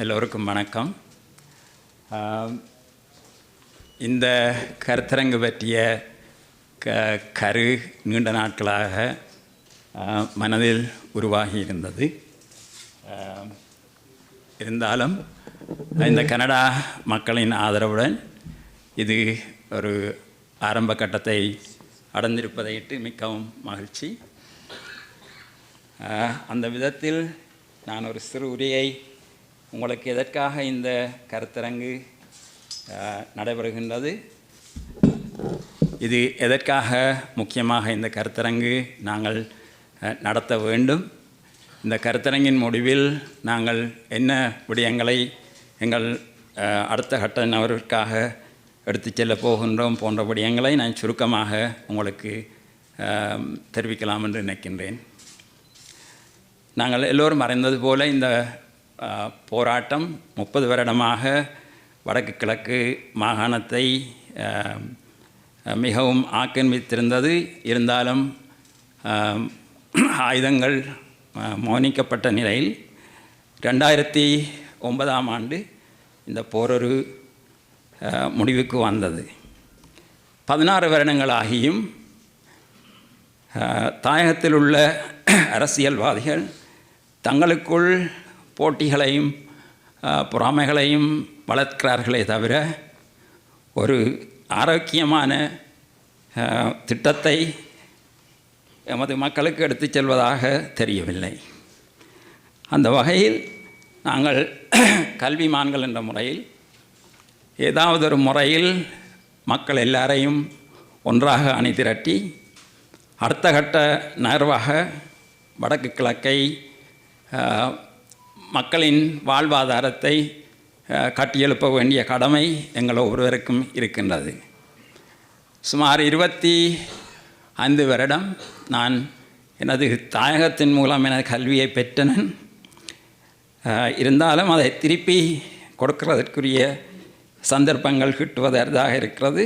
எல்லோருக்கும் வணக்கம். இந்த கருத்தரங்கு பற்றிய கரு நீண்ட நாட்களாக மனதில் உருவாகி இருந்தது. இருந்தாலும் இந்த கனடா மக்களின் ஆதரவுடன் இது ஒரு ஆரம்ப கட்டத்தை அடைந்திருப்பதையிட்டு மிகவும் மகிழ்ச்சி. அந்த விதத்தில் நான் ஒரு சிறு உரையை உங்களுக்கு எதற்காக இந்த கருத்தரங்கு நடைபெறுகின்றது, இது எதற்காக முக்கியமாக இந்த கருத்தரங்கு நாங்கள் நடத்த வேண்டும், இந்த கருத்தரங்கின் முடிவில் நாங்கள் என்ன விடயங்களை எங்கள் அடுத்த கட்ட நபருக்காக எடுத்து செல்ல போகின்றோம் போன்ற விடயங்களை நான் சுருக்கமாக உங்களுக்கு தெரிவிக்கலாம் என்று நினைக்கின்றேன். நாங்கள் எல்லோரும் அறிந்தது போல இந்த போராட்டம் 30 வருடமாக வடக்கு கிழக்கு மாகாணத்தை மிகவும் ஆக்கிரமித்திருந்தது. இருந்தாலும் ஆயுதங்கள் மௌனிக்கப்பட்ட நிலையில் 2009ஆம் ஆண்டு இந்த போரொரு முடிவுக்கு வந்தது. 16 வருடங்களாகியும் தாயகத்தில் உள்ள அரசியல்வாதிகள் தங்களுக்குள் போட்டிகளையும் பொறாமைகளையும் வளர்க்கிறார்களே தவிர ஒரு ஆரோக்கியமான திட்டத்தை எமது மக்களுக்கு எடுத்துச் செல்வதாக தெரியவில்லை. அந்த வகையில் நாங்கள் கல்விமான்கள் என்ற முறையில் ஏதாவது ஒரு முறையில் மக்கள் எல்லாரையும் ஒன்றாக அணிதிரட்டி அடுத்த கட்ட நகர்வாக வடக்கு கிழக்கை மக்களின் வாழ்வாதாரத்தை கட்டியெழுப்ப வேண்டிய கடமை எங்கள் ஒவ்வொருவருக்கும் இருக்கின்றது. சுமார் 25 வருடம் நான் எனது தாயகத்தின் மூலம் எனது கல்வியை பெற்றனன். இருந்தாலும் அதை திருப்பி கொடுக்கிறதற்குரிய சந்தர்ப்பங்கள் கிட்டுவதாக இருக்கிறது.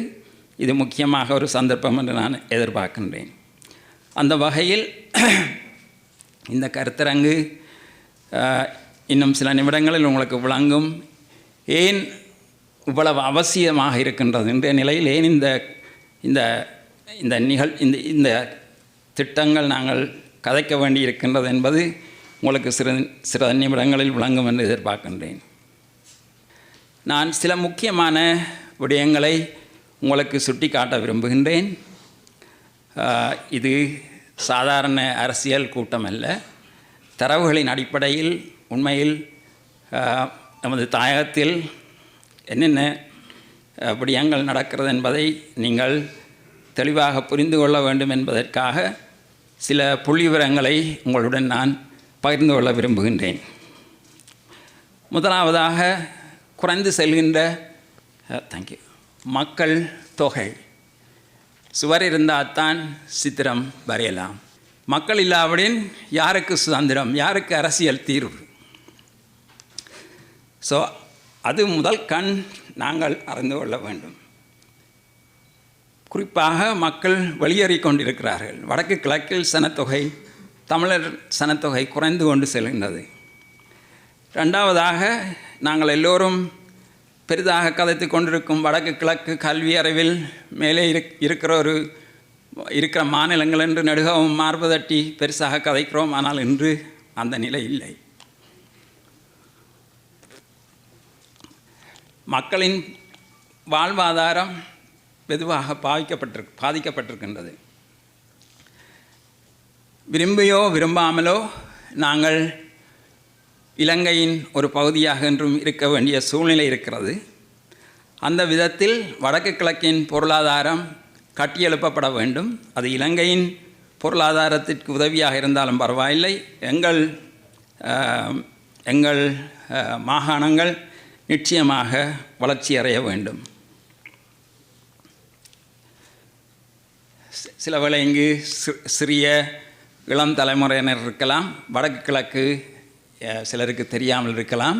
இது முக்கியமாக ஒரு சந்தர்ப்பம் என்று நான் எதிர்பார்க்கின்றேன். அந்த வகையில் இந்த கருத்தரங்கு இன்னும் சில நிமிடங்களில் உங்களுக்கு விளங்கும் ஏன் இவ்வளவு அவசியமாக இருக்கின்றது என்ற நிலையில் ஏன் இந்த இந்த இந்த இந்த திட்டங்கள் நாங்கள் கதைக்க வேண்டி இருக்கின்றது என்பது உங்களுக்கு சில நிமிடங்களில் விளங்கும் என்று எதிர்பார்க்கின்றேன். நான் சில முக்கியமான விடயங்களை உங்களுக்கு சுட்டி காட்ட விரும்புகின்றேன். இது சாதாரண அரசியல் கூட்டம் அல்ல. தரவுகளின் அடிப்படையில் உண்மையில் நமது தாயகத்தில் என்னென்ன விடயங்கள் நடக்கிறது என்பதை நீங்கள் தெளிவாக புரிந்து கொள்ள வேண்டும் என்பதற்காக சில புள்ளிவிவரங்களை உங்களுடன் நான் பகிர்ந்து கொள்ள விரும்புகின்றேன். முதலாவதாக குறைந்து செல்கின்ற மக்கள் தொகை. சுவர் இருந்தால் தான் சித்திரம் வரையலாம். மக்கள் இல்லாவிடின் யாருக்கு சுதந்திரம், யாருக்கு அரசியல் தீர்வு? ஸோ அது முதல் நாங்கள் அறிந்து கொள்ள வேண்டும். குறிப்பாக மக்கள் வெளியேறிக் கொண்டிருக்கிறார்கள். வடக்கு கிழக்கில் சனத்தொகை, தமிழர் சனத்தொகை குறைந்து கொண்டு செல்கின்றது. ரெண்டாவதாக நாங்கள் எல்லோரும் பெரிதாக கதைத்து கொண்டிருக்கும் வடக்கு கிழக்கு கல்வி அறிவில் மேலே இருக்கிற மாநிலங்கள் என்று நெடுகவும் மார்பதட்டி பெருசாக கதைக்கிறோம். ஆனால் இன்று அந்த நிலை இல்லை. மக்களின் வாழ்வாதாரம் வெகுவாக பாதிக்கப்பட்டிருக்கின்றது. விரும்பியோ விரும்பாமலோ நாங்கள் இலங்கையின் ஒரு பகுதியாக என்றும் இருக்க வேண்டிய சூழ்நிலை இருக்கிறது. அந்த விதத்தில் வடக்கு கிழக்கின் பொருளாதாரம் கட்டியெழுப்பப்பட வேண்டும். அது இலங்கையின் பொருளாதாரத்திற்கு உதவியாக இருந்தாலும் பரவாயில்லை. எங்கள் மாகாணங்கள் நிச்சயமாக வளர்ச்சி அடைய வேண்டும். சில வேளை இங்கு சிறிய இளம் தலைமுறையினர் இருக்கலாம். வடக்கு கிழக்கு சிலருக்கு தெரியாமல் இருக்கலாம்.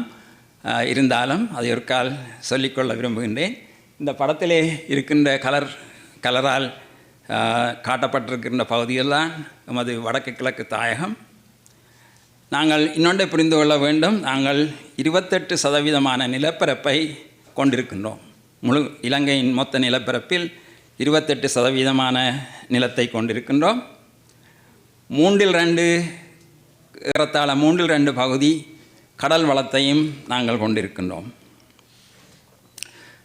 இருந்தாலும் அதை ஒரு கால் சொல்லிக்கொள்ள விரும்புகின்றேன். இந்த படத்திலே இருக்கின்ற கலரால் காட்டப்பட்டிருக்கின்ற பகுதியெல்லாம் நமது வடக்கு கிழக்கு தாயகம். நாங்கள் இன்னொன்றை புரிந்து கொள்ள வேண்டும். நாங்கள் 28% நிலப்பரப்பை கொண்டிருக்கின்றோம். முழு இலங்கையின் மொத்த நிலப்பரப்பில் 28% நிலத்தை கொண்டிருக்கின்றோம். 2 ஏறத்தாழ 2 பகுதி கடல் வளத்தையும் நாங்கள் கொண்டிருக்கின்றோம்.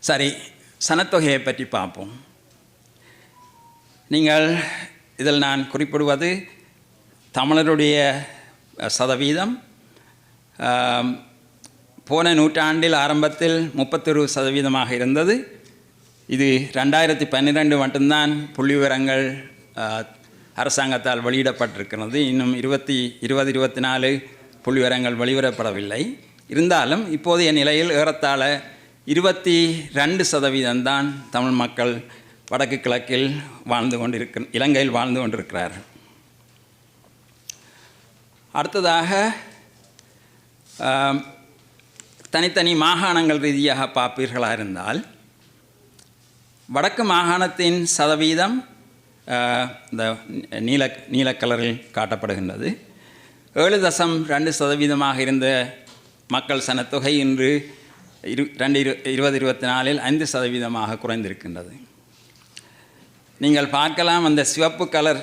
சரி, சனத்தொகையை பற்றி பார்ப்போம். நீங்கள் இதில் நான் குறிப்பிடுவது தமிழருடைய சதவீதம் போன நூற்றாண்டில் ஆரம்பத்தில் 31% இருந்தது. இது 2012 மட்டும்தான் புள்ளி விவரங்கள் அரசாங்கத்தால் வெளியிடப்பட்டிருக்கிறது. இன்னும் 2024 புள்ளி விவரங்கள் வெளியிடப்படவில்லை. இருந்தாலும் இப்போதைய நிலையில் ஏறத்தாழ 22% தான் தமிழ் மக்கள் வடக்கு கிழக்கில் இலங்கையில் வாழ்ந்து கொண்டிருக்கிறார்கள். அடுத்ததாக தனித்தனி மாகாணங்கள் ரீதியாக பார்ப்பீர்களாக இருந்தால் வடக்கு மாகாணத்தின் சதவீதம் இந்த நீலக்கலரில் காட்டப்படுகின்றது. 7.2% இருந்த மக்கள் சனத்தொகை இன்று 2024 5% குறைந்திருக்கின்றது. நீங்கள் பார்க்கலாம், அந்த சிவப்பு கலர்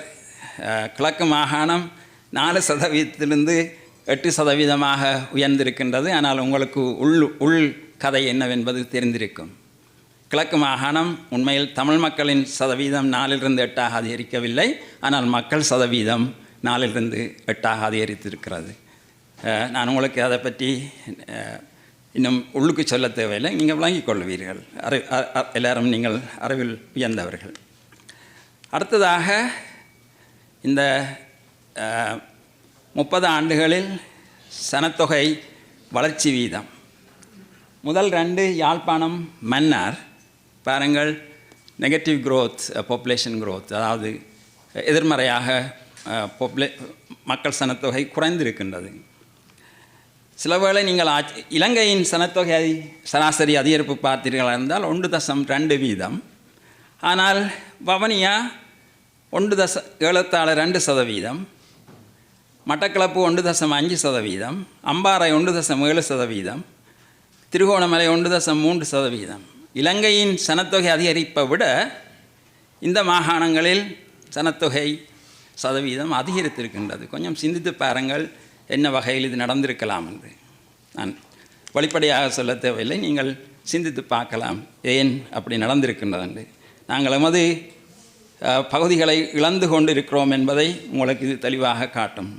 கிழக்கு மாகாணம் 4%-லிருந்து 8% உயர்ந்திருக்கின்றது. ஆனால் உங்களுக்கு உள் கதை என்னவென்பது தெரிந்திருக்கும். கிழக்கு மாகாணம் உண்மையில் தமிழ் மக்களின் சதவீதம் 4-லிருந்து 8 அதிகரிக்கவில்லை. ஆனால் மக்கள் சதவீதம் 4-லிருந்து 8 அதிகரித்திருக்கிறது. நான் உங்களுக்கு அதை பற்றி இன்னும் உள்ளுக்கு சொல்ல தேவையில்லை, நீங்கள் விளங்கிக் கொள்வீர்கள். எல்லாரும் நீங்கள் அறிவில் உயர்ந்தவர்கள். அடுத்ததாக இந்த 30 ஆண்டுகளில் சனத்தொகை வளர்ச்சி வீதம் முதல் 2 யாழ்ப்பாணம் மன்னார் பாருங்கள், நெகட்டிவ் க்ரோத், பாப்புலேஷன் க்ரோத், அதாவது எதிர்மறையாக மக்கள் சனத்தொகை குறைந்திருக்கின்றது. சில வேளை நீங்கள் இலங்கையின் சனத்தொகை சராசரி அதிகரிப்பு பார்த்தீர்களாக இருந்தால் 1.2%. ஆனால் வவனியா 1.72%, மட்டக்களப்பு 1.5%, அம்பாறை 1.7%, திருகோணமலை 1.3%. இலங்கையின் சனத்தொகை அதிகரிப்பை விட இந்த மாகாணங்களில் சனத்தொகை சதவீதம் அதிகரித்திருக்கின்றது. கொஞ்சம் சிந்தித்து பாருங்கள் என்ன வகையில் இது நடந்திருக்கலாம் என்று. நான் வெளிப்படையாக சொல்ல தேவையில்லை, நீங்கள் சிந்தித்து பார்க்கலாம் ஏன் அப்படி நடந்திருக்கின்றது என்று. நாங்கள் எமது பகுதிகளை இழந்து கொண்டு இருக்கிறோம் என்பதை உங்களுக்கு இது தெளிவாக காட்டும்.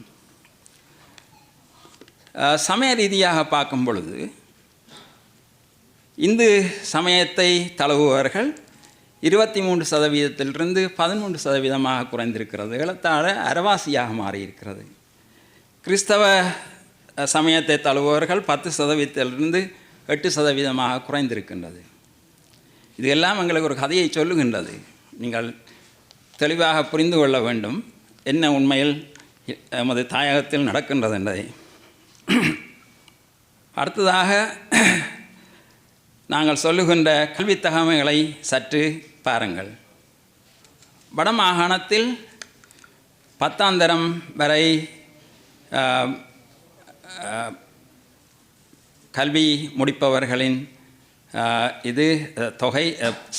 சமய ரீதியாக பார்க்கும் பொழுது இந்து சமயத்தை தழுவுபவர்கள் 23%-லிருந்து 13% குறைந்திருக்கிறது. ஏறத்தாழ அரைவாசியாக மாறியிருக்கிறது. கிறிஸ்தவ சமயத்தை தழுவுபவர்கள் 10%-லிருந்து 8% குறைந்திருக்கின்றது. இது எல்லாம் எங்களுக்கு ஒரு கதையை சொல்லுகின்றது. நீங்கள் தெளிவாக புரிந்து கொள்ள வேண்டும் என்ன உண்மையில் எமது தாயகத்தில் நடக்கின்றது என்பதை. அடுத்ததாக நாங்கள் சொல்லுகின்ற கல்வி தகமைகளை சற்று பாருங்கள். வடமாகாணத்தில் 10ஆம் தரம் வரை கல்வி முடிப்பவர்களின் இது தொகை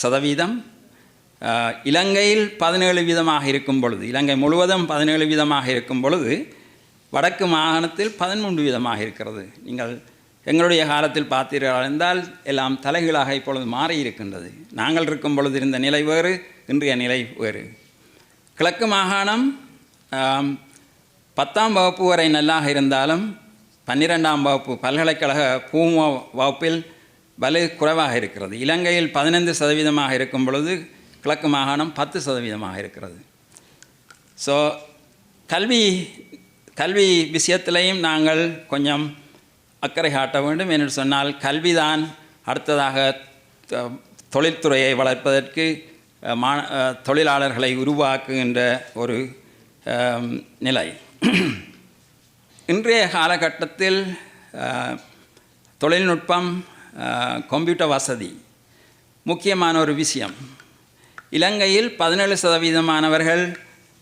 சதவீதம் இலங்கையில் 17% இருக்கும் பொழுது, இலங்கை முழுவதும் 17% இருக்கும் பொழுது வடக்கு மாகாணத்தில் 13% இருக்கிறது. நீங்கள் எங்களுடைய காலத்தில் பார்த்தீர்கள் என்றால் எல்லாம் தலைகீழாக இப்பொழுது மாறி இருக்கின்றது. நாங்கள் இருக்கும் பொழுது இருந்த நிலை வேறு, இன்றைய நிலை வேறு. கிழக்கு மாகாணம் 10ஆம் வகுப்பு வரை நல்லாக இருந்தாலும் 12ஆம் வகுப்பு பல்கலைக்கழக பூம வகுப்பில் வலு குறைவாக இருக்கிறது. இலங்கையில் 15% இருக்கும் பொழுது கிழக்கு மாகாணம் 10% இருக்கிறது. ஸோ கல்வி விஷயத்திலையும் நாங்கள் கொஞ்சம் அக்கறை காட்ட வேண்டும். என்று சொன்னால் கல்விதான் அடுத்ததாக தொழில்துறையை வளர்ப்பதற்கு தொழிலாளர்களை உருவாக்குகின்ற ஒரு நிலை. இன்றைய காலகட்டத்தில் தொழில்நுட்பம், கம்ப்யூட்டர் வசதி முக்கியமான ஒரு விஷயம். இலங்கையில் 17%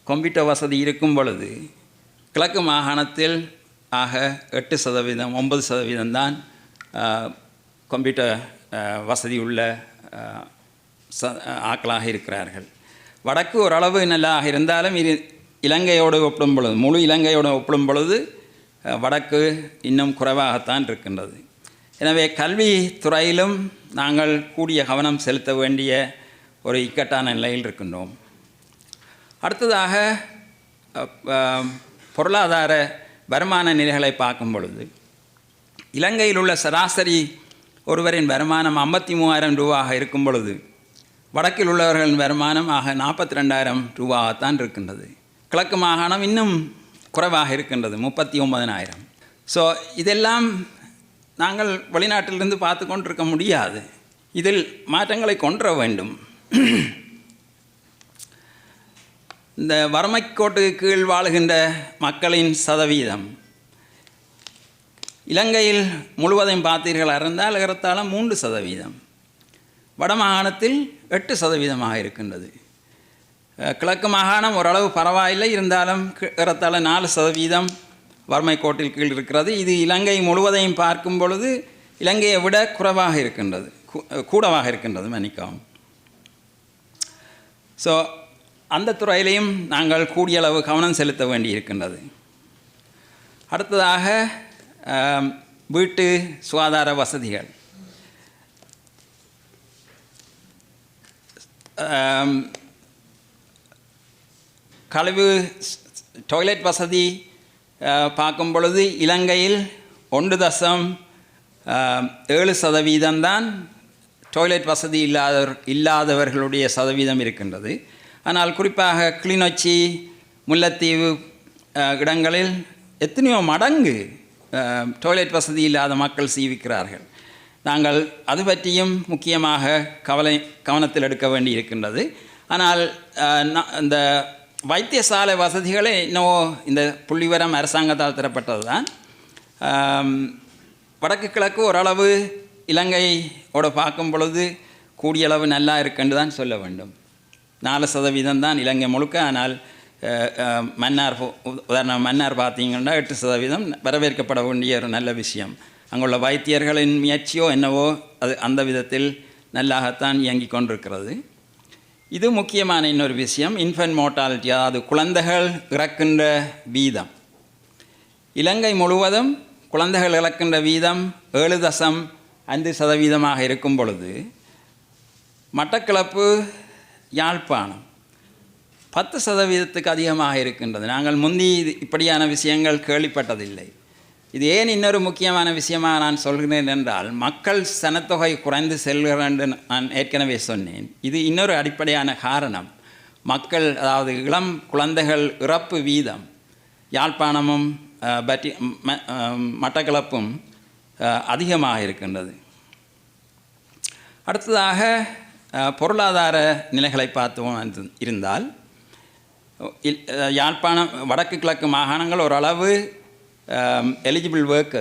கம்ப்யூட்டர் வசதி இருக்கும் பொழுது கிழக்கு மாகாணத்தில் ஆக 8%, 9% தான் கம்ப்யூட்டர் வசதி உள்ள ஆக்களாக இருக்கிறார்கள். வடக்கு ஓரளவு நல்லாக இருந்தாலும் இலங்கையோடு ஒப்பிடும் பொழுது, முழு இலங்கையோடு ஒப்பிடும் பொழுது வடக்கு இன்னும் குறைவாகத்தான் இருக்கின்றது. எனவே கல்வித்துறையிலும் நாங்கள் கூடிய கவனம் செலுத்த வேண்டிய ஒரு இக்கட்டான நிலையில் இருக்கின்றோம். அடுத்ததாக பொருளாதார வருமான நிலைகளை பார்க்கும் பொழுது இலங்கையில் உள்ள சராசரி ஒருவரின் வருமானம் 53,000 ரூபாயாக இருக்கும் பொழுது வடக்கில் உள்ளவர்களின் வருமானம் ஆக 42,000 ரூபாகத்தான் இருக்கின்றது. கிழக்கு மாகாணம் இன்னும் குறைவாக இருக்கின்றது, 39,000. ஸோ இதெல்லாம் நாங்கள் வெளிநாட்டிலிருந்து பார்த்து கொண்டிருக்க முடியாது. இதில் மாற்றங்களை கொண்டு வர வேண்டும். இந்த வறுமைக்கோட்டுக்கு கீழ் வாழுகின்ற மக்களின் சதவீதம் இலங்கையில் முழுவதையும் பார்த்தீர்களாக இருந்தால் ஏறத்தாழ 3%, வடமாகாணத்தில் 8% இருக்கின்றது. கிழக்கு மாகாணம் ஓரளவு பரவாயில்லை, இருந்தாலும் ஏறத்தாழ 4% வறுமை கோட்டில் கீழ் இருக்கிறது. இது இலங்கை முழுவதையும் பார்க்கும் பொழுது இலங்கையை விட குறைவாக இருக்கின்றது, கூடவாக இருக்கின்றது, மன்னிக்கவும். ஸோ அந்த துறையிலையும் நாங்கள் கூடிய அளவு கவனம் செலுத்த வேண்டி இருக்கின்றது. அடுத்ததாக வீட்டு சுகாதார வசதிகள். கழிவு டாய்லெட் வசதி பார்க்கும் பொழுது இலங்கையில் 1.7% தான் டாய்லெட் வசதி இல்லாதவர்களுடைய சதவீதம் இருக்கின்றது. ஆனால் குறிப்பாக கிளிநொச்சி, முல்லைத்தீவு இடங்களில் எத்தனையோ மடங்கு டாய்லெட் வசதி இல்லாத மக்கள் சீவிக்கிறார்கள். நாங்கள் அது பற்றியும் முக்கியமாக கவனத்தில் எடுக்க வேண்டி இருக்கின்றது. ஆனால் இந்த வைத்தியசாலை வசதிகளே இன்னும் இந்த புள்ளிவரம் அரசாங்கத்தால் தரப்பட்டது தான். வடக்கு கிழக்கு ஓரளவு இலங்கையோடு பார்க்கும் பொழுது கூடிய அளவு நல்லா இருக்குன்னு தான் சொல்ல வேண்டும். 4% தான் இலங்கை முழுக்க. ஆனால் மன்னார், உதாரணம் மன்னார் பார்த்தீங்கன்னா 8% வரவேற்கப்பட வேண்டிய ஒரு நல்ல விஷயம். அங்குள்ள வைத்தியர்களின் முயற்சியோ என்னவோ அது அந்த விதத்தில் நல்லாகத்தான் இயங்கி கொண்டிருக்கிறது. இது முக்கியமான இன்னொரு விஷயம், இன்ஃபென்ட் மோர்டாலிட்டி, அதாவது குழந்தைகள் இறக்கின்ற வீதம். இலங்கை முழுவதும் குழந்தைகள் இறக்கின்ற வீதம் 7.5% இருக்கும் பொழுது மட்டக்களப்பு, யாழ்ப்பாணம் 10% அதிகமாக இருக்கின்றது. நாங்கள் முந்தி இப்படியான விஷயங்கள் கேள்விப்பட்டதில்லை. இது ஏன் இன்னொரு முக்கியமான விஷயமாக நான் சொல்கிறேன் என்றால், மக்கள் சனத்தொகை குறைந்து செல்கிறது என்று நான் ஏற்கனவே சொன்னேன். இது இன்னொரு அடிப்படையான காரணம். மக்கள், அதாவது இளம் குழந்தைகள் இறப்பு வீதம் யாழ்ப்பாணமும் மட்டக்களப்பும் அதிகமாக இருக்கின்றது. அடுத்ததாக பொருளாதார நிலைகளை பார்த்தோம் இருந்தால் யாழ்ப்பாணம், வடக்கு கிழக்கு மாகாணங்கள் ஓரளவு எலிஜிபிள் ஒர்க்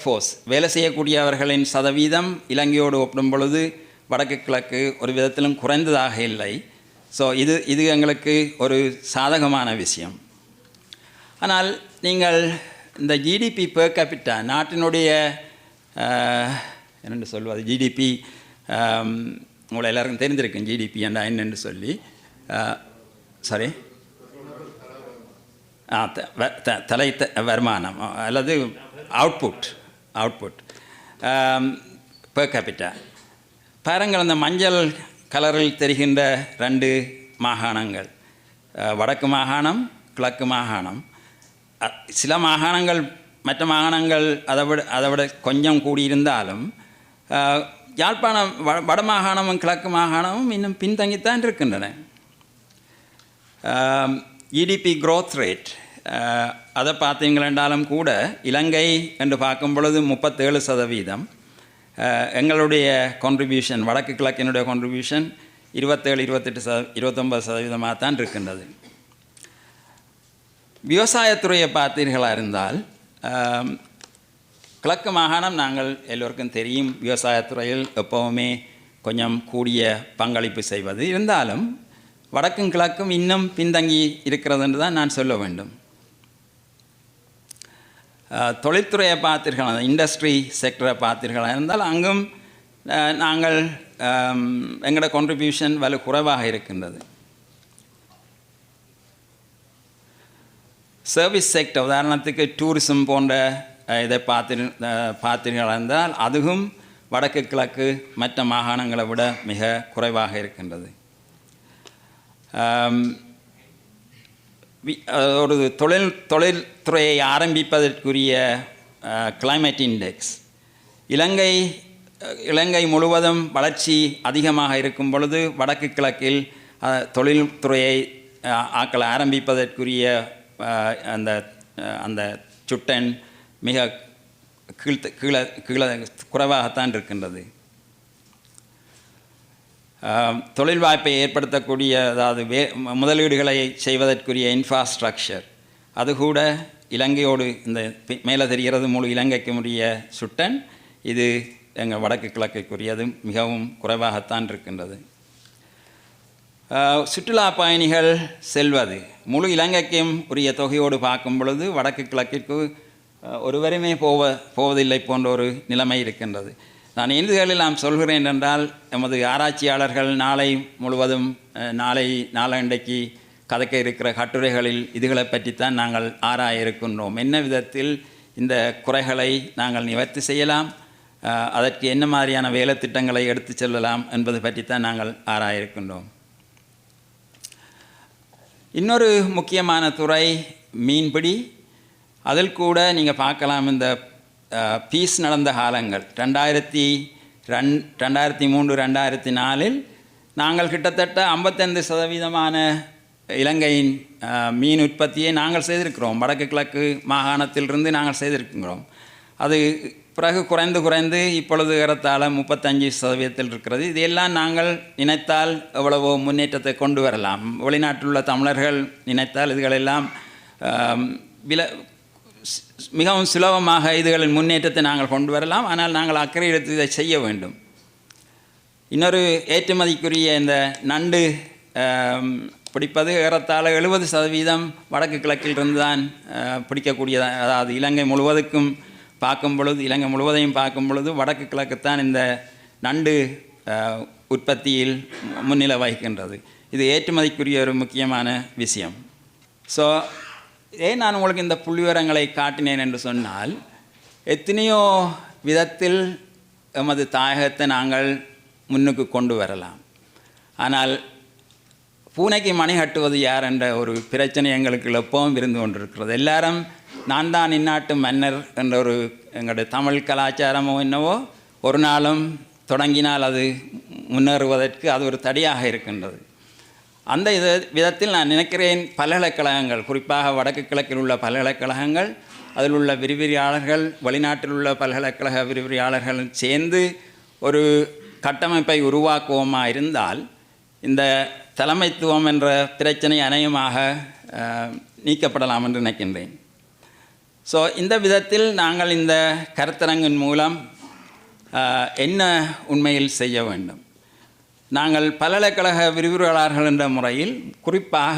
ஃபோர்ஸ், வேலை செய்யக்கூடியவர்களின் சதவீதம் இலங்கையோடு ஒப்பிடும் பொழுது வடக்கு கிழக்கு ஒரு விதத்திலும் குறைந்ததாக இல்லை. ஸோ இது எங்களுக்கு ஒரு சாதகமான விஷயம். ஆனால் நீங்கள் இந்த ஜிடிபி பெர் கேபிட்டா, நாட்டினுடைய என்னென்று சொல்வது, ஜிடிபி உங்களை எல்லாருக்கும் தெரிஞ்சிருக்கும் ஜிடிபி என்றா என்னென்று சொல்லி, சாரி தலை வருமானம் அல்லது அவுட்புட் பெர் கேபிட்டா. பாருங்கள், அந்த மஞ்சள் கலரில் தெரிகின்ற 2 மாகாணங்கள், வடக்கு மாகாணம், கிழக்கு மாகாணம். சில மாகாணங்கள், மற்ற மாகாணங்கள் அதை விட கொஞ்சம் கூடியிருந்தாலும் யாழ்ப்பாணம், வடமாகாணமும் கிழக்கு மாகாணமும் இன்னும் பின்தங்கித்தான் இருக்கின்றன. ஜிடிபி க்ரோத் ரேட் அதை பார்த்தீங்களென்றாலும் கூட இலங்கை என்று பார்க்கும் பொழுது 37%, எங்களுடைய கான்ட்ரிபியூஷன், வடக்கு கிழக்கினுடைய கான்ட்ரிபியூஷன் 27, 28, 29% தான் இருக்கின்றது. விவசாயத்துறையை பார்த்தீர்களாக இருந்தால் கிழக்கு மாகாணம், நாங்கள் எல்லோருக்கும் தெரியும், விவசாயத்துறையில் எப்போவுமே கொஞ்சம் கூடிய பங்களிப்பு செய்வது. இருந்தாலும் வடக்கும் கிழக்கும் இன்னும் பின்தங்கி இருக்கிறது என்று தான் நான் சொல்ல வேண்டும். தொழில்துறையை பார்த்தீர்கள், இண்டஸ்ட்ரி செக்டரை பார்த்தீர்களாக இருந்தால் அங்கும் நாங்கள் எங்களோட கான்ட்ரிபியூஷன் வலு குறைவாக இருக்கின்றது. சர்வீஸ் செக்டர், உதாரணத்துக்கு டூரிசம் போன்ற இதை பார்த்தீர்கள் என்றால் அதுவும் வடக்கு கிழக்கு மற்ற மாகாணங்களை விட மிக குறைவாக இருக்கின்றது. ஒரு தொழில்துறையை ஆரம்பிப்பதற்குரிய கிளைமேட் இண்டெக்ஸ் இலங்கை முழுவதும் வளர்ச்சி அதிகமாக இருக்கும் பொழுது வடக்கு கிழக்கில் தொழில்துறையை ஆக்களை ஆரம்பிப்பதற்குரிய அந்த சுட்டன் மிக கீழே குறைவாகத்தான் இருக்கின்றது. தொழில் வாய்ப்பை ஏற்படுத்தக்கூடிய, அதாவது முதலீடுகளை செய்வதற்குரிய இன்ஃப்ராஸ்ட்ரக்சர் அது கூட இலங்கையோடு இந்த மேலே தெரிகிறது முழு இலங்கைக்கு உரிய சுட்டன் இது எங்கள் வடக்கு கிழக்குக்குரியது மிகவும் குறைவாகத்தான் இருக்கின்றது. சுற்றுலா பயணிகள் செல்வது முழு இலங்கைக்கும் உரிய தொகையோடு பார்க்கும் பொழுது வடக்கு கிழக்கிற்கு ஒருவருமே போவதில்லை போன்ற ஒரு நிலைமை இருக்கின்றது. நான் இறுதிகளில் நாம் சொல்கிறேன் என்றால் எமது ஆராய்ச்சியாளர்கள் நாளை முழுவதும் நாளண்டைக்கு கதைக்க இருக்கிற கட்டுரைகளில் இதுகளை பற்றித்தான் நாங்கள் ஆராய இருக்கின்றோம். என்ன விதத்தில் இந்த குறைகளை நாங்கள் நிவர்த்தி செய்யலாம், அதற்கு என்ன மாதிரியான வேலை திட்டங்களை எடுத்து செல்லலாம் என்பது பற்றித்தான் நாங்கள் ஆராய இருக்கின்றோம். இன்னொரு முக்கியமான துறை மீன்பிடி. அதில் கூட நீங்கள் பார்க்கலாம், இந்த பீஸ் நடந்த காலங்கள் 2003-2004 நாங்கள் கிட்டத்தட்ட 55% இலங்கையின் மீன் உற்பத்தியை நாங்கள் செய்திருக்கிறோம். வடக்கு கிழக்கு மாகாணத்திலிருந்து நாங்கள் செய்திருக்கிறோம். அது பிறகு குறைந்து இப்பொழுது ஏறத்தாழ 35% இருக்கிறது. இதையெல்லாம் நாங்கள் நினைத்தால் எவ்வளவோ முன்னேற்றத்தை கொண்டு வரலாம். வெளிநாட்டில் உள்ள தமிழர்கள் நினைத்தால் இதுகளெல்லாம் மிகவும் சுலபமாக இதுகளின் முன்னேற்றத்தை நாங்கள் கொண்டு வரலாம். ஆனால் நாங்கள் அக்கறை எடுத்து இதை செய்ய வேண்டும். இன்னொரு ஏற்றுமதிக்குரிய இந்த நண்டு பிடிப்பது ஏறத்தாழ 70% வடக்கு கிழக்கிலிருந்து தான் பிடிக்கக்கூடியது. அதாவது இலங்கை முழுவதையும் பார்க்கும் பொழுது வடக்கு கிழக்குத்தான் இந்த நண்டு உற்பத்தியில் முன்னிலை வகிக்கின்றது. இது ஏற்றுமதிக்குரிய ஒரு முக்கியமான விஷயம். ஸோ ஏன் நான் உங்களுக்கு இந்த புள்ளிவிவரங்களை காட்டினேன் என்று சொன்னால், எத்தனையோ விதத்தில் எமது தாயகத்தை நாங்கள் முன்னுக்கு கொண்டு வரலாம். ஆனால் பூனைக்கு மணி கட்டுவது யார் என்ற ஒரு பிரச்சனை எங்களுக்கு எப்பவும் இருந்து கொண்டிருக்கிறது. எல்லாரும் நான் தான் இந்நாட்டு மன்னர் என்ற ஒரு எங்களுடைய தமிழ் கலாச்சாரமோ என்னவோ ஒரு நாளும் தொடங்கினால் அது முன்னேறுவதற்கு அது ஒரு தடையாக இருக்கின்றது. அந்த விதத்தில் நான் நினைக்கிறேன், பல்கலைக்கழகங்கள், குறிப்பாக வடக்கு கிழக்கில் உள்ள பல்கலைக்கழகங்கள், அதில் உள்ள விரிவுரையாளர்கள், வெளிநாட்டில் உள்ள பல்கலைக்கழக விரிவுரையாளர்கள் சேர்ந்து ஒரு கட்டமைப்பை உருவாக்குவோமா இருந்தால் இந்த தலைமைத்துவம் என்ற பிரச்சனை அநேகமாக நீக்கப்படலாம் என்று நினைக்கின்றேன். ஸோ இந்த விதத்தில் நாங்கள் இந்த கருத்தரங்கின் மூலம் என்ன உண்மையில் செய்ய வேண்டும்? நாங்கள் பல்கலைக்கழக விரிவுரையாளர்கள் என்ற முறையில் குறிப்பாக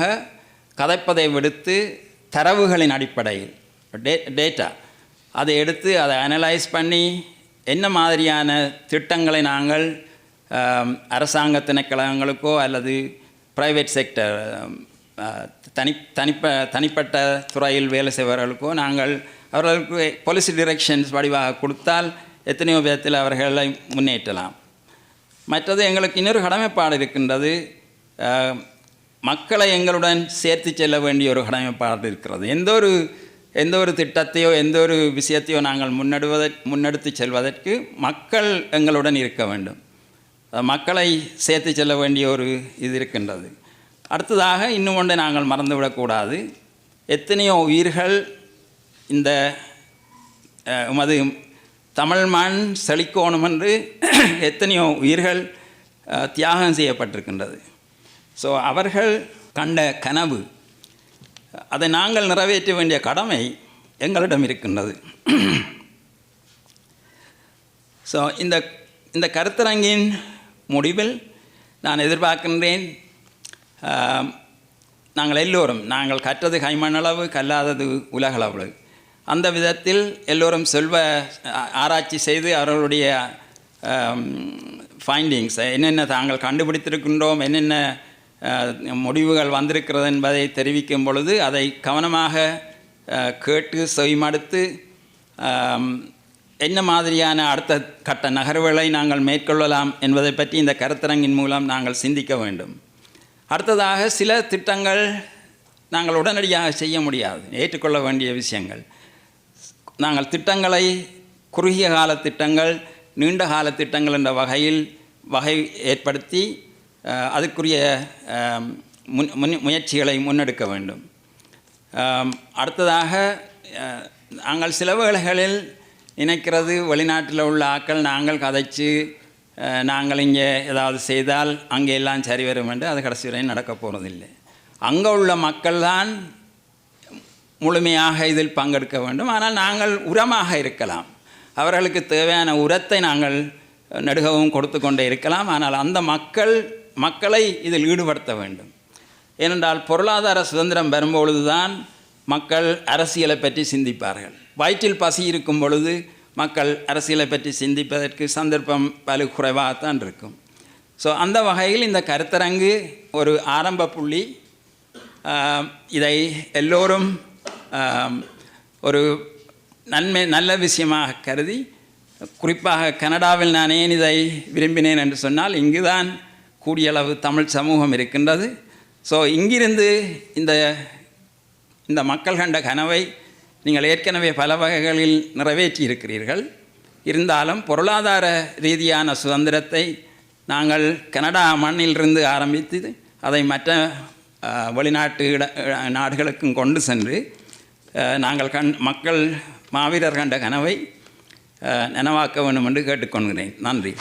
கதைப்பதை விடுத்து தரவுகளின் அடிப்படையில் டேட்டா அதை எடுத்து அதை அனலைஸ் பண்ணி என்ன மாதிரியான திட்டங்களை நாங்கள் அரசாங்க திணைக்களங்களுக்கோ அல்லது ப்ரைவேட் செக்டர் தனிப்பட்ட துறையில் வேலை செய்பவர்களுக்கோ நாங்கள் அவர்களுக்கு பாலிசி டிரெக்ஷன்ஸ் வடிவாக கொடுத்தால் எத்தனையோ விதத்தில் அவர்களை முன்னேற்றலாம். மற்றது எங்களுக்கு இன்னொரு கடமைப்பாடு இருக்கின்றது. மக்களை எங்களுடன் சேர்த்து செல்ல வேண்டிய ஒரு கடமைப்பாடு இருக்கிறது. எந்த ஒரு திட்டத்தையோ எந்த ஒரு விஷயத்தையோ நாங்கள் முன்னெடுத்து செல்வதற்கு மக்கள் எங்களுடன் இருக்க வேண்டும். மக்களை சேர்த்து செல்ல வேண்டிய ஒரு இது இருக்கின்றது. அடுத்ததாக இன்னும் ஒன்றை நாங்கள் மறந்துவிடக்கூடாது. எத்தனையோ உயிர்கள் இந்த உமது தமிழ் மண் செழிக்கோணும் என்று எத்தனையோ உயிர்கள் தியாகம் செய்யப்பட்டிருக்கின்றது. ஸோ அவர்கள் கண்ட கனவு, அதை நாங்கள் நிறைவேற்ற வேண்டிய கடமை எங்களிடம் இருக்கின்றது. ஸோ இந்த கருத்தரங்கின் முடிவில் நான் எதிர்பார்க்கின்றேன், நாங்கள் எல்லோரும் நாங்கள் கற்றது கைமண்ணளவு, கல்லாதது உலகளவு. அந்த விதத்தில் எல்லோரும் ஆராய்ச்சி செய்து அவர்களுடைய ஃபைண்டிங்ஸ் என்னென்ன தாங்கள் கண்டுபிடித்திருக்கின்றோம், என்னென்ன முடிவுகள் வந்திருக்கிறது என்பதை தெரிவிக்கும் பொழுது அதை கவனமாக கேட்டு செவிமடுத்து என்ன மாதிரியான அடுத்த கட்ட நகர்வுகளை நாங்கள் மேற்கொள்ளலாம் என்பதை பற்றி இந்த கருத்தரங்கின் மூலம் நாங்கள் சிந்திக்க வேண்டும். அடுத்ததாக சில திட்டங்கள் நாங்கள் உடனடியாக செய்ய முடியாது, ஏற்றுக்கொள்ள வேண்டிய விஷயங்கள். நாங்கள் திட்டங்களை குறுகிய கால திட்டங்கள், நீண்ட கால திட்டங்கள் என்ற வகை ஏற்படுத்தி அதுக்குரிய முயற்சிகளை முன்னெடுக்க வேண்டும். அடுத்ததாக நாங்கள் சில வேளைகளில் நினைக்கிறது வெளிநாட்டில் உள்ள ஆக்கள் நாங்கள் கதைச்சு நாங்கள் இங்கே ஏதாவது செய்தால் அங்கே எல்லாம் சரி வரும் என்று அது கடைசி வரை நடக்கப் போகிறதில்லை. அங்கே உள்ள மக்கள் தான் முழுமையாக இதில் பங்கெடுக்க வேண்டும். ஆனால் நாங்கள் உரமாக இருக்கலாம், அவர்களுக்கு தேவையான உரத்தை நாங்கள் நடுகவும் கொடுத்து கொண்டே இருக்கலாம். ஆனால் அந்த மக்களை இதில் ஈடுபடுத்த வேண்டும். ஏனென்றால் பொருளாதார சுதந்திரம் வரும்பொழுது தான் மக்கள் அரசியலை பற்றி சிந்திப்பார்கள். வயிற்றில் பசி இருக்கும் பொழுது மக்கள் அரசியலை பற்றி சிந்திப்பதற்கு சந்தர்ப்பம் பல குறைவாகத்தான் இருக்கும். ஸோ அந்த வகையில் இந்த கருத்தரங்கு ஒரு ஆரம்ப புள்ளி. இதை எல்லோரும் ஒரு நல்ல விஷயமாக கருதி, குறிப்பாக கனடாவில் நான் ஏன் இதை விரும்பினேன் என்று சொன்னால், இங்கு தான் கூடியளவு தமிழ் சமூகம் இருக்கின்றது. ஸோ இங்கிருந்து இந்த மக்கள் கண்ட கனவை நீங்கள் ஏற்கனவே பல வகைகளில் நிறைவேற்றி இருக்கிறீர்கள். இருந்தாலும் பொருளாதார ரீதியான சுதந்திரத்தை நாங்கள் கனடா மண்ணிலிருந்து ஆரம்பித்து அதை மற்ற வெளிநாட்டு நாடுகளுக்கும் கொண்டு சென்று நாங்கள் மக்கள் மாவீரர் கண்ட கனவை நனவாக்க வேண்டும் என்று கேட்டுக்கொள்கிறேன். நன்றி.